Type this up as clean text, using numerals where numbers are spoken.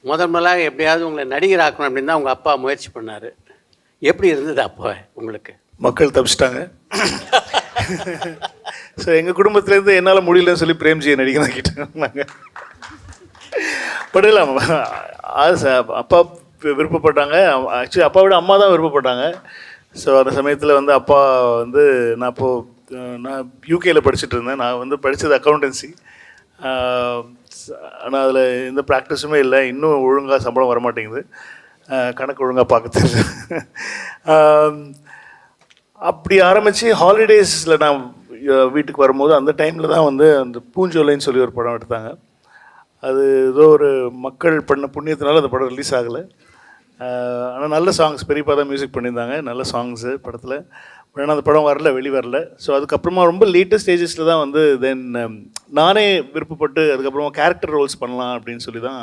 முதலாக எப்படியாவது உங்களை நடிகர் ஆக்கணும் அப்படின்னு தான் உங்கள் அப்பா முயற்சி பண்ணார். எப்படி இருந்தது அப்போ உங்களுக்கு? மக்கள் தப்பிச்சிட்டாங்க. ஸோ எங்கள் குடும்பத்துலேருந்து என்னால் முடியலன்னு சொல்லி பிரேம்ஜியை நடிகனாக்கிட்டாங்க. பட் இல்லை, அது அப்பா விருப்பப்பட்டாங்க. ஆக்சுவலி அப்பாவை விட அம்மா தான் விருப்பப்பட்டாங்க. ஸோ அந்த சமயத்தில் வந்து அப்பா வந்து நான் யூகேயில் படிச்சுட்டு இருந்தேன். நான் வந்து படித்தது அக்கௌண்டன்சி. ஆனால் அதில் எந்த ப்ராக்டிஸுமே இல்லை. இன்னும் ஒழுங்காக சம்பளம் வரமாட்டேங்குது. கணக்கு ஒழுங்காக பார்க்க தெரியல. அப்படி ஆரம்பித்து ஹாலிடேஸில் நான் வீட்டுக்கு வரும்போது அந்த டைமில் தான் வந்து அந்த பூஞ்சோலைன்னு சொல்லி ஒரு படம் எடுத்தாங்க. அது ஏதோ ஒரு மக்கள் பண்ண புண்ணியத்தினால அந்த படம் ரிலீஸ் ஆகலை. ஆனால் நல்ல சாங்ஸ், பெரியப்பா தான் மியூசிக் பண்ணியிருந்தாங்க, நல்ல சாங்ஸு படத்தில். ஆனால் அந்த படம் வரல, வரல. ஸோ அதுக்கப்புறமா ரொம்ப லேட்டஸ்ட் ஸ்டேஜஸில் தான் வந்து தென் நானே விருப்பப்பட்டு அதுக்கப்புறமா கேரக்டர் ரோல்ஸ் பண்ணலாம் அப்படின்னு சொல்லி தான்